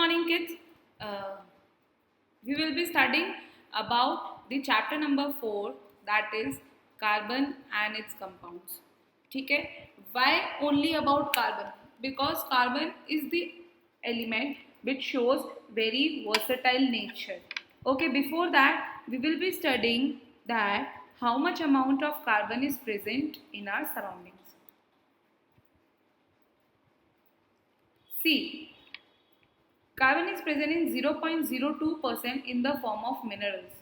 morning, kids. We will be studying about the chapter number 4, that is carbon and its compounds. ठीक है? Why only about carbon? Because carbon is the element which shows very versatile nature. Okay, before that we will be studying that how much amount of carbon is present in our surroundings. See, carbon is present in 0.02% in the form of minerals.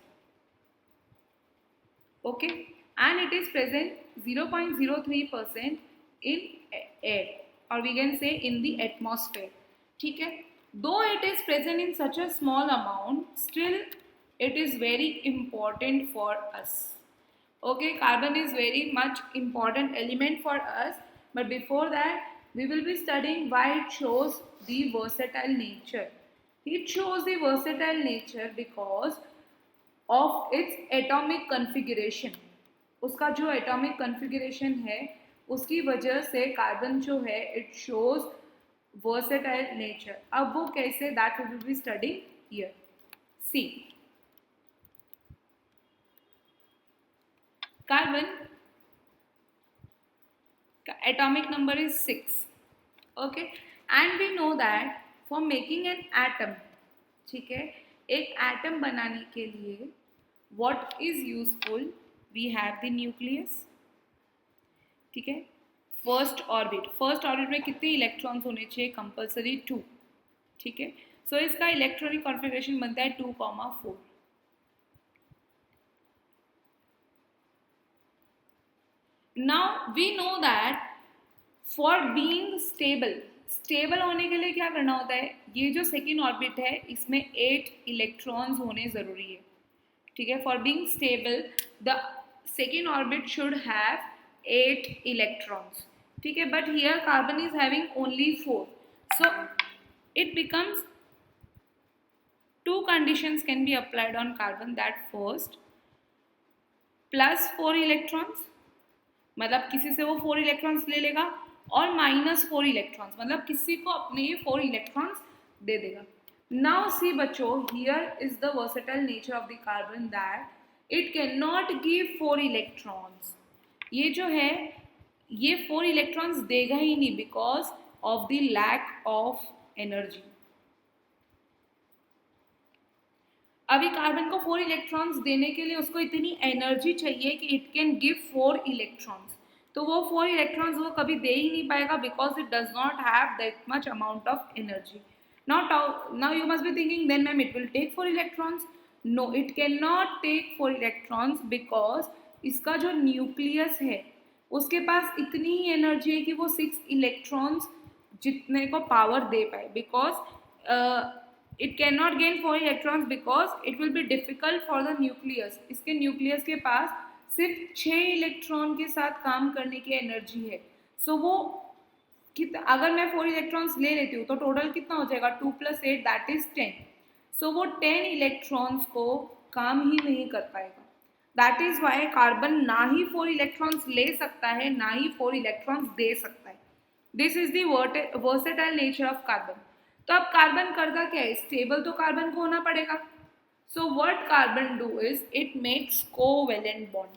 Okay, and it is present 0.03% in air, or we can say in the atmosphere. ठीक है? Though it is present in such a small amount, still it is very important for us. Okay, carbon is very much important element for us, but before that we will be studying why it shows the versatile nature. It shows the versatile nature because of its atomic configuration. उसका जो atomic configuration है उसकी वजह से carbon जो है it shows versatile nature. अब वो कैसे, that we will be studying here. See, carbon atomic number is 6. Okay, and we know that for making an atom, ठीक है, एक एटम बनाने के लिए what is useful, we have the nucleus. ठीक है, फर्स्ट ऑर्बिट में कितने इलेक्ट्रॉन्स होने चाहिए? कंपल्सरी 2. ठीक है, सो इसका इलेक्ट्रॉनिक कॉन्फ़िगरेशन बनता है 2,4. Now we know that for being stable होने के लिए क्या करना होता है? ये जो सेकेंड ऑर्बिट है इसमें 8 इलेक्ट्रॉन्स होने ज़रूरी है. ठीक है, for being stable the second orbit should have 8 electrons. ठीक है, but here carbon is having only 4. So it becomes 2 conditions can be applied on carbon. That first, plus 4 electrons, मतलब किसी से वो 4 electrons ले लेगा, और minus 4 electrons, मतलब किसी को अपने 4 electrons दे देगा. Now see बच्चों, here is the versatile nature of the carbon that it cannot give 4 electrons. ये जो है ये 4 इलेक्ट्रॉन्स देगा ही नहीं because of the lack of energy. अभी कार्बन को 4 इलेक्ट्रॉन्स देने के लिए उसको इतनी एनर्जी चाहिए कि इट कैन गिव 4 इलेक्ट्रॉन्स. तो वो 4 इलेक्ट्रॉन्स वो कभी दे ही नहीं पाएगा because it does not have that much amount of energy. Now you must be thinking then ma'am it will take 4 electrons. No, it cannot नॉट टेक 4 इलेक्ट्रॉन्स बिकॉज इसका जो न्यूक्लियस है उसके पास इतनी ही एनर्जी है कि वो 6 इलेक्ट्रॉन्स जितने को पावर दे पाए. Because it cannot not gain 4 electrons because it will be difficult for the nucleus. इसके न्यूक्लियस के पास सिर्फ 6 इलेक्ट्रॉन के साथ काम करने की एनर्जी है. सो वो अगर मैं 4 इलेक्ट्रॉन्स ले लेती हूँ तो टोटल कितना हो जाएगा? 2 + 8 दैट इज 10. सो वो 10 इलेक्ट्रॉन्स को काम ही नहीं कर पाएगा. दैट इज वाई कार्बन ना ही 4 इलेक्ट्रॉन्स ले सकता है ना ही 4 इलेक्ट्रॉन्स दे सकता है. This is the versatile nature of carbon. तो अब कार्बन करता क्या है? स्टेबल तो कार्बन को होना पड़ेगा. So what carbon do is it makes covalent bond.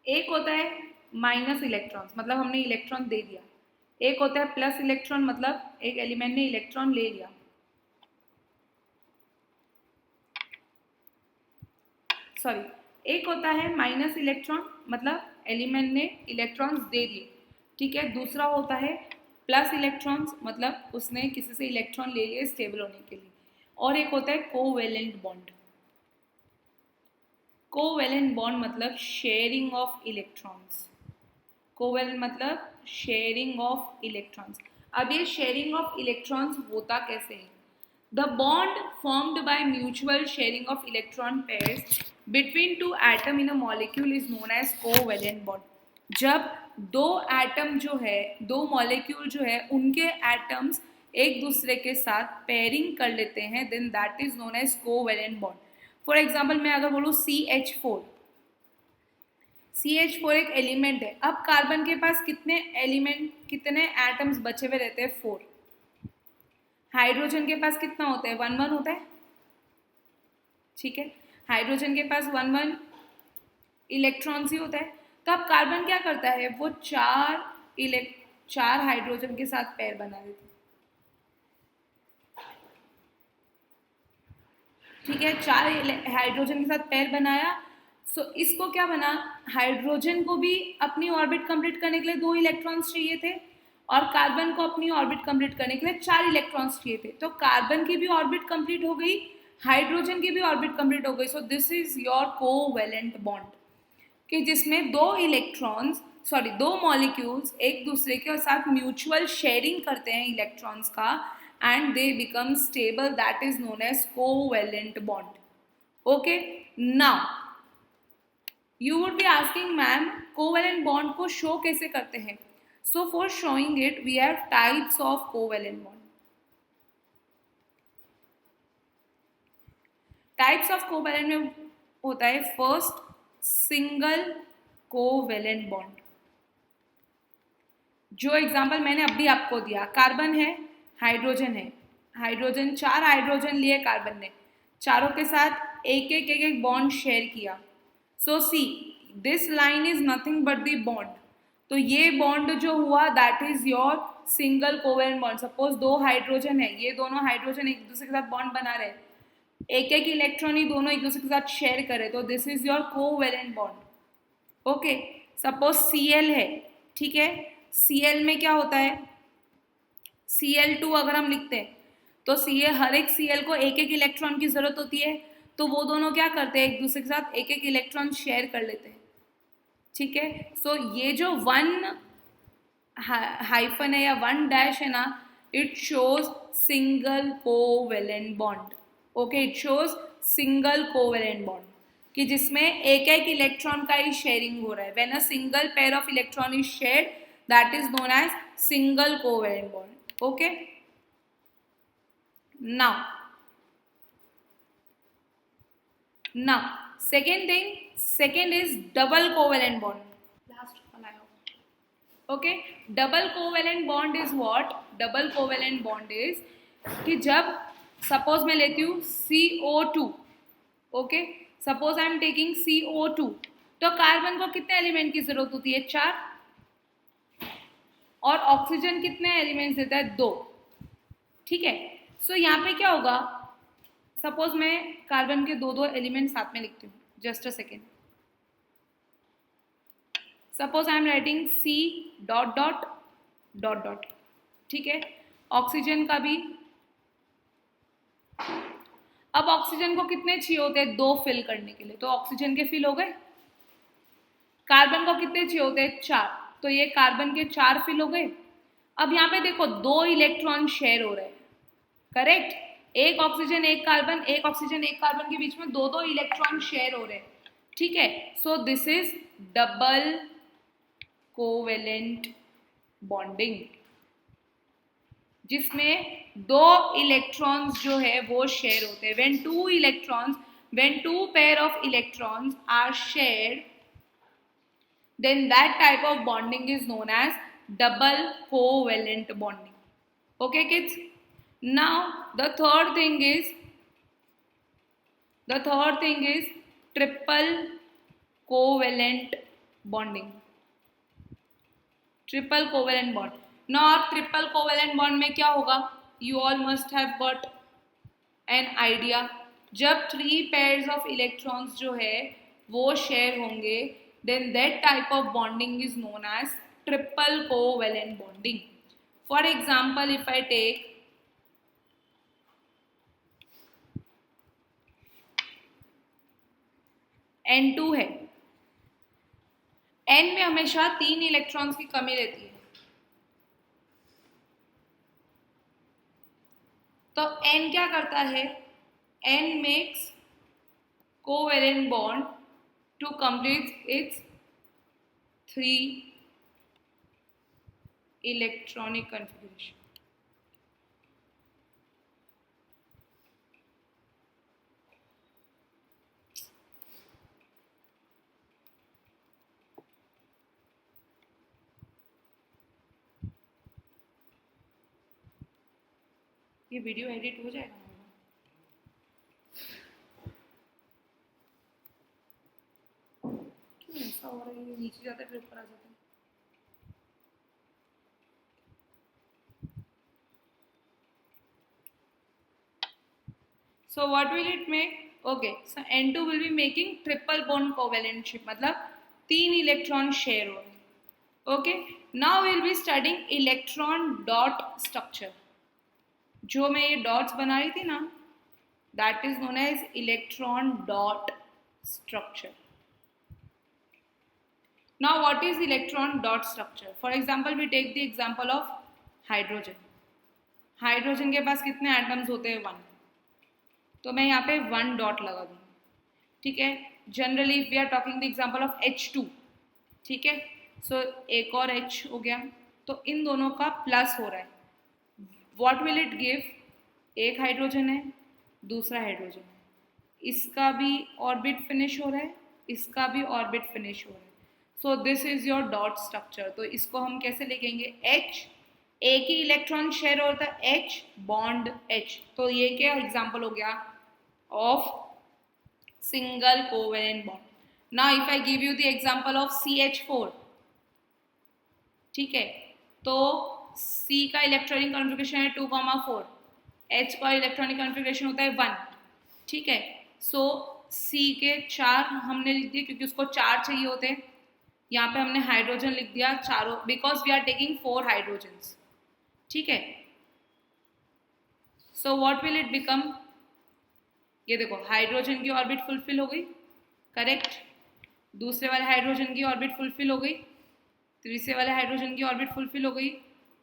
एक होता है माइनस इलेक्ट्रॉन्स, मतलब हमने इलेक्ट्रॉन दे दिया. एक होता है प्लस इलेक्ट्रॉन, मतलब एक एलिमेंट ने इलेक्ट्रॉन ले लिया. सॉरी, एक होता है माइनस इलेक्ट्रॉन, मतलब एलिमेंट ने इलेक्ट्रॉन्स दे दिए. ठीक है, दूसरा होता है प्लस इलेक्ट्रॉन्स, मतलब उसने किसी से इलेक्ट्रॉन ले लिए स्टेबल होने के लिए. और एक होता है कोवेलेंट बॉन्ड. कोवेलेंट बॉन्ड मतलब शेयरिंग ऑफ इलेक्ट्रॉन्स. कोवेलेंट मतलब शेयरिंग ऑफ इलेक्ट्रॉन्स. अब ये शेयरिंग ऑफ इलेक्ट्रॉन्स होता कैसे है? The bond formed by mutual sharing of electron pairs between 2 atom in a molecule is known as covalent bond. जब 2 atom जो है, 2 मॉलिक्यूल जो है, उनके एटम्स एक दूसरे के साथ पेयरिंग कर लेते हैं, then that is known as covalent bond. For example मैं अगर बोलूँ CH4, CH4 एक एलिमेंट है। अब कार्बन के पास कितने एटम्स बचे हुए रहते हैं? 4। हाइड्रोजन के पास कितना होता है? 1 होता है, ठीक है। हाइड्रोजन के पास 1 इलेक्ट्रॉन्स ही होता है। तो अब कार्बन क्या करता है? वो चार हाइड्रोजन के साथ पेयर बना देता है, ठीक है। 4 हाइड्रोजन के साथ पेयर बनाया। सो इसको क्या बना, हाइड्रोजन को भी अपनी ऑर्बिट कंप्लीट करने के लिए 2 इलेक्ट्रॉन्स चाहिए थे और कार्बन को अपनी ऑर्बिट कंप्लीट करने के लिए 4 इलेक्ट्रॉन्स चाहिए थे। तो कार्बन की भी ऑर्बिट कंप्लीट हो गई, हाइड्रोजन की भी ऑर्बिट कंप्लीट हो गई। So this is your covalent bond, कि जिसमें दो मॉलिक्यूल्स एक दूसरे के साथ म्यूचुअल शेयरिंग करते हैं इलेक्ट्रॉन्स का, and they become stable, that is known as covalent bond. Okay, now you would be asking ma'am covalent bond को शो कैसे करते हैं? So for showing it we have types of covalent bond. Types of covalent में होता है first single covalent bond. जो example मैंने अभी आपको दिया, कार्बन है, हाइड्रोजन है, हाइड्रोजन 4 हाइड्रोजन लिए कार्बन ने, चारों के साथ एक बॉन्ड शेयर किया। So see this line is nothing but the bond. तो ये बॉन्ड जो हुआ that is your single covalent bond. Suppose 2 hydrogen है, ये दोनों हाइड्रोजन एक दूसरे के साथ बॉन्ड बना रहे, एक इलेक्ट्रॉन ही दोनों एक दूसरे के साथ शेयर करे, तो this is your covalent bond. Okay, suppose Cl है, ठीक है। Cl में क्या होता है? Cl2 अगर हम लिखते हैं तो हर एक Cl को एक इलेक्ट्रॉन की जरूरत होती है, तो वो दोनों क्या करते हैं? एक दूसरे के साथ एक इलेक्ट्रॉन शेयर कर लेते हैं, ठीक है। सो ये जो 1 हाइफन है या 1 डैश है ना, it shows single covalent bond. Okay, it shows single covalent bond, कि जिसमें एक इलेक्ट्रॉन का ही शेयरिंग हो रहा है। When a single pair of electron is shared, that is known as single covalent bond. Okay, now second is double covalent bond. Last one I hope. Okay, double covalent bond is what? Double covalent bond is कि जब suppose मैं लेती हूँ CO2, okay, suppose I am taking CO2, तो carbon को कितने element की जरूरत होती है? 4। और ऑक्सीजन कितने एलिमेंट्स देता है? 2, ठीक है। सो यहाँ पे क्या होगा? सपोज मैं कार्बन के 2 एलिमेंट साथ में लिखती हूँ, just a second. Suppose I am writing C dot dot dot dot, ठीक है। ऑक्सीजन का भी, अब ऑक्सीजन को कितने चाहिए होते हैं? 2 फिल करने के लिए, तो ऑक्सीजन के फिल हो गए। कार्बन को कितने चाहिए होते हैं? 4, तो ये कार्बन के 4 फिल हो गए। अब यहाँ पे देखो 2 इलेक्ट्रॉन शेयर हो रहे हैं, करेक्ट। एक ऑक्सीजन एक कार्बन, एक ऑक्सीजन एक कार्बन के बीच में 2 इलेक्ट्रॉन शेयर हो रहे हैं, ठीक है। So this is double covalent bonding, जिसमें 2 इलेक्ट्रॉन्स जो है वो शेयर होते हैं। when two pair of electrons are shared, then that type of bonding is known as double covalent bonding. Okay kids, now the third thing is triple covalent bonding. Triple covalent bond. Now triple covalent bond में क्या होगा? You all must have got an idea. जब 3 pairs of electrons जो है वो share होंगे, then that type of bonding is known as triple covalent bonding. For example, if I take N2 है, N में हमेशा 3 इलेक्ट्रॉन्स की कमी रहती है, तो N क्या करता है? N makes covalent bond to complete its 3 electronic configuration. ये वीडियो एडिट हो जाएगा मेरा? क्यों ऐसा हो रहा है? ये नीचे जाता है फिर ऊपर आ जाता है। So what will it make? Okay, so N2 will be making triple bond covalent ship, मतलब 3 इलेक्ट्रॉन शेयर हो रहे हैं. Okay, now we'll be studying electron dot structure. जो मैं ये डॉट्स बना रही थी ना, that is known as electron dot structure. Now what is electron dot structure? For example, we take the example of hydrogen. Hydrogen के पास कितने atoms होते हैं? 1. तो मैं यहाँ पे 1 डॉट लगा दूँगी. ठीक है. Generally we are talking the example of H2. ठीक है. सो एक और H हो गया, तो इन दोनों का प्लस हो रहा है. What will it give? एक हाइड्रोजन है, दूसरा हाइड्रोजन है, इसका भी ऑर्बिट फिनिश हो रहा है, इसका भी ऑर्बिट फिनिश हो रहा है. So this is your dot structure. तो इसको हम कैसे लिखेंगे? H, एक ही इलेक्ट्रॉन शेयर होता है, H बॉन्ड H. तो ये क्या एग्जांपल हो गया of single covalent bond. Now if I give you the example of CH4. ठीक है. तो C का इलेक्ट्रॉनिक कॉन्फ़िगरेशन है 2,4. H का इलेक्ट्रॉनिक कॉन्फ़िगरेशन होता है 1. ठीक है. सो C के 4 हमने लिख दिए क्योंकि उसको 4 चाहिए होते हैं. यहाँ पे हमने हाइड्रोजन लिख दिया चारों, because we are taking 4 hydrogens. ठीक है. So what will it become? ये देखो, हाइड्रोजन की ऑर्बिट फुलफिल हो गई, करेक्ट. दूसरे वाले हाइड्रोजन की ऑर्बिट फुलफिल हो गई, तीसरे वाले हाइड्रोजन की ऑर्बिट फुलफिल हो गई,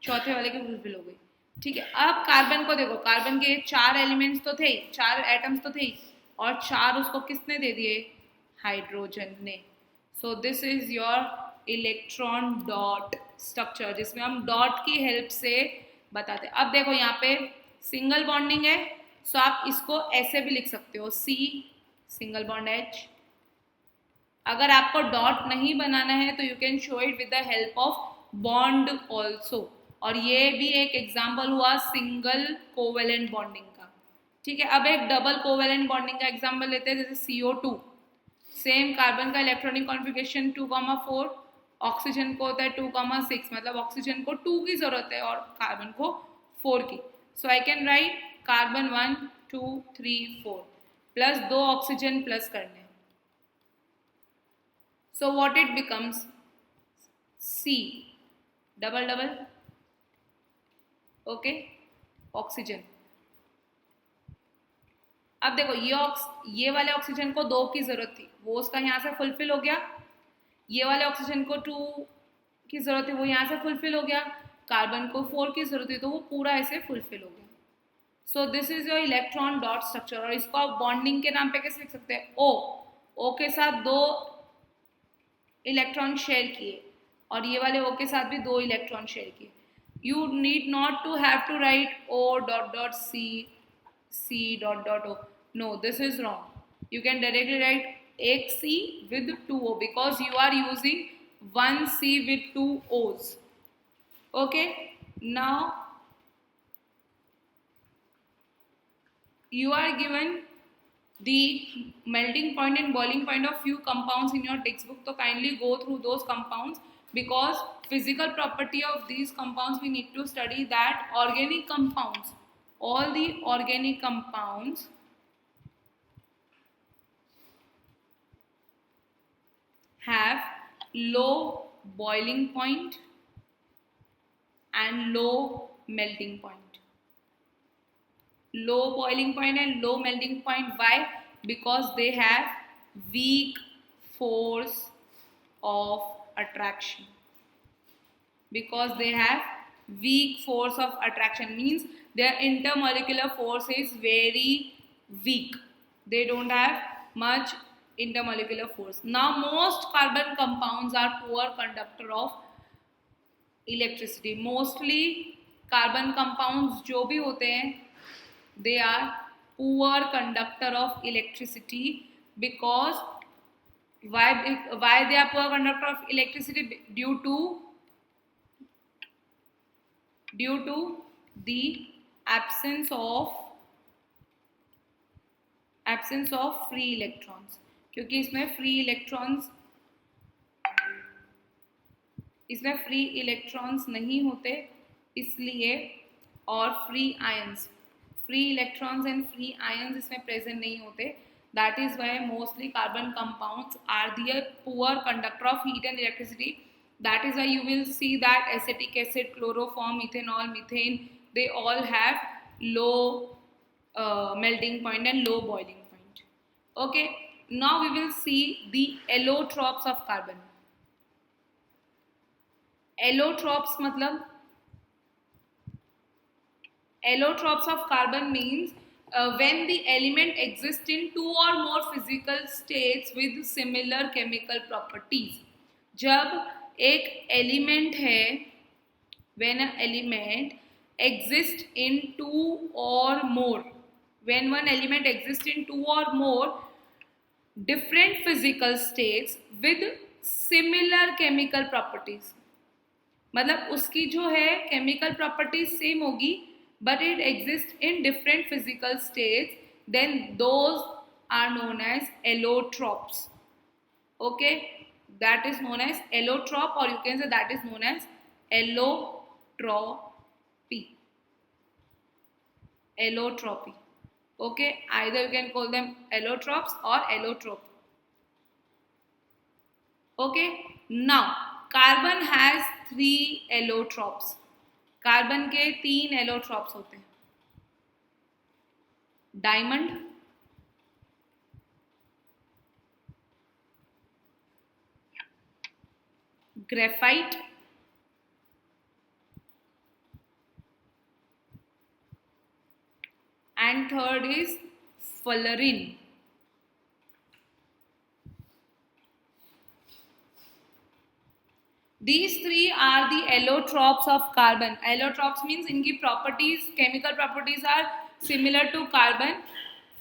चौथे वाले की फुलफिल हो गई. ठीक है. अब कार्बन को देखो, कार्बन के 4 एलिमेंट्स तो थे, 4 एटम्स तो थे, और 4 उसको किसने दे दिए? हाइड्रोजन ने. So this is your electron dot structure, जिसमें हम डॉट की हेल्प से बताते हैं. अब देखो यहाँ पे सिंगल बॉन्डिंग है, सो आप इसको ऐसे भी लिख सकते हो, C सिंगल बॉन्ड H. अगर आपको डॉट नहीं बनाना है तो you can show it with the help of bond also. और ये भी एक एग्जाम्पल हुआ सिंगल कोवेलेंट बॉन्डिंग का. ठीक है. अब एक डबल कोवेलेंट बॉन्डिंग का एग्जाम्पल लेते हैं, जैसे CO2. सेम कार्बन का इलेक्ट्रॉनिक कॉन्फ़िगरेशन 2,4, ऑक्सीजन को होता है 2,6, मतलब ऑक्सीजन को 2 की जरूरत है और कार्बन को 4 की. So I can write carbon 1 2 3 4 plus 2 oxygen plus करने. So what it becomes? C double double. Okay. Oxygen. अब देखो, ये वाले ऑक्सीजन को 2 की जरूरत थी, वो उसका यहाँ से फुलफिल हो गया. ये वाले ऑक्सीजन को 2 की जरूरत है, वो यहाँ से फुलफिल हो गया. कार्बन को 4 की जरूरत है, तो वो पूरा ऐसे फुलफिल हो गया. So this is your electron dot structure. और इसको आप बॉन्डिंग के नाम पे कैसे लिख सकते हैं? O के साथ 2 इलेक्ट्रॉन शेयर किए, और ये वाले O के साथ भी 2 इलेक्ट्रॉन शेयर किए. You need not to have to write O dot dot C dot dot O. No, this is wrong. You can directly write एक C with 2 O because you are using 1 C with 2 O's. Okay. Now you are given the melting point and boiling point of few compounds in your textbook. So kindly go through those compounds, because physical property of these compounds we need to study that organic compounds, all the organic compounds have low boiling point and low melting point. Low boiling point and low melting point. Why? Because they have weak force of attraction. Because they have weak force of attraction means their intermolecular force is very weak. They don't have much intermolecular force. Now most carbon compounds are poor conductor of electricity. Mostly carbon compounds जो भी होते हैं, they are poor conductor of electricity. Because why they are poor conductor of electricity? Due to the absence of free electrons, क्योंकि इसमें free electrons नहीं होते इसलिए, और free electrons and free ions इसमें प्रेजेंट नहीं होते. That is why mostly carbon compounds are the poor conductor of heat and electricity. That is why you will see that acetic acid, chloroform, ethanol, methane, they all have low melting point and low boiling point. Okay, now we will see the allotropes of carbon. Allotropes मतलब, allotropes of carbon means when the element exists in two or more physical states with similar chemical properties. जब एक element है, when an element exists in two or more, when one element exists in two or more different physical states with similar chemical properties, मतलब उसकी जो है chemical properties same होगी but it exist in different physical states, then those are known as allotropes. Okay, that is known as allotrope, और you can say that is known as allotropy. Okay, either you can call them allotropes or allotrope. Okay, now carbon has 3 allotropes. Carbon के 3 allotropes होते हैं. Diamond, graphite, and third is fullerene. These 3 are the allotropes of carbon. Allotropes means इनकी properties, chemical properties are similar to carbon.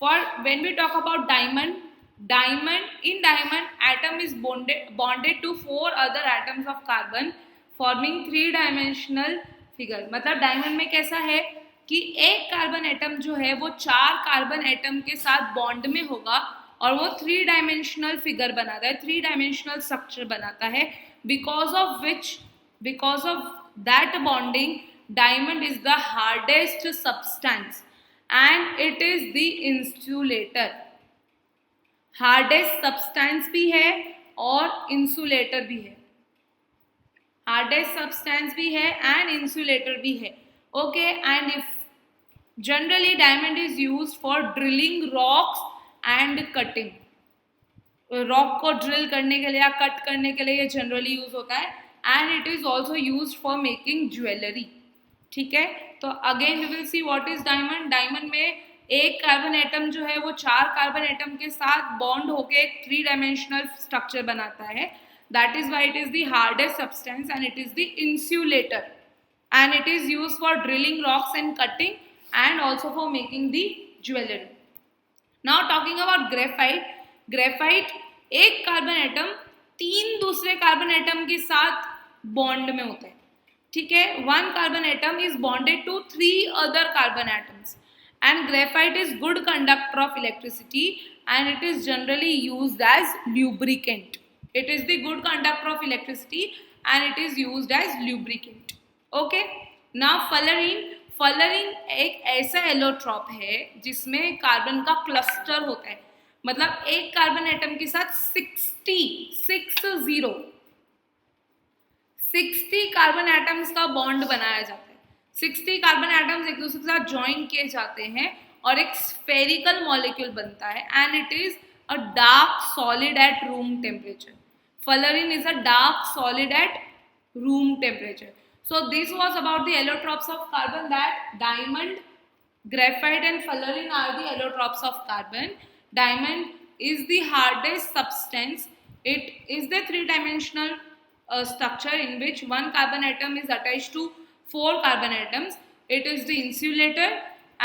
For when we talk about diamond, in diamond atom is bonded to 4 other atoms of carbon forming 3-dimensional figure. मतलब diamond में कैसा है कि एक carbon atom जो है वो 4 कार्बन एटम के साथ बॉन्ड में होगा और वो 3-डायमेंशनल फिगर बनाता है, 3-डायमेंशनल स्ट्रक्चर बनाता है. Because of that bonding diamond is the hardest substance and it is the insulator. Hardest substance भी है और इंसुलेटर भी है. हार्डेस्ट सब्सटेंस भी है एंड इंसुलेटर भी है. Okay, and if generally diamond is used for drilling rocks and cutting. Rock को ड्रिल करने के लिए या कट करने के लिए ये जनरली यूज होता है. And it is also use for making jewellery. ठीक है, तो again we will see what is diamond. Diamond में एक कार्बन एटम जो है वो 4 कार्बन एटम के साथ बॉन्ड होके एक 3-डायमेंशनल स्ट्रक्चर बनाता है. That is why it is the hardest substance and it is the insulator. And it is used for drilling rocks and cutting and also for making the jewelry. Now talking about graphite. Graphite एक carbon atom 3 दूसरे carbon atom के साथ bond में होता है. ठीक है, 1 carbon atom is bonded to 3 other carbon atoms and graphite is good conductor of electricity and it is generally used as lubricant. It is the good conductor of electricity and it is used as lubricant. Okay, now fullerene एक ऐसा allotrope है जिसमें carbon का cluster होता है. मतलब एक carbon atom के साथ 60 कार्बन एटम्स का बॉन्ड बनाया जाता है. 60 कार्बन एटम्स एक दूसरे के साथ ज्वाइन किए जाते हैं और एक स्फेरिकल मॉलिक्यूल बनता है and it is a dark solid at room temperature. Fullerene is a dark solid at room temperature. So this was about the allotropes of carbon, that diamond, graphite and fullerene are the allotropes of carbon. Diamond is the hardest substance. It is the 3-dimensional structure in which 1 carbon atom is attached to 4 carbon atoms. It is the insulator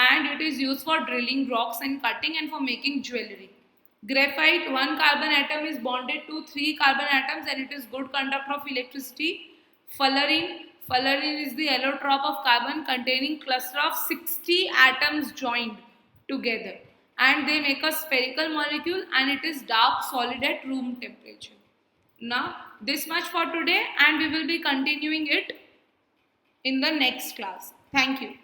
and it is used for drilling rocks and cutting and for making jewelry. Graphite, 1 carbon atom is bonded to 3 carbon atoms and it is good conductor of electricity. Fullerene Fullerene is the allotrope of carbon containing cluster of 60 atoms joined together, and they make a spherical molecule, and it is dark solid at room temperature. Now this much for today, and we will be continuing it in the next class. Thank you.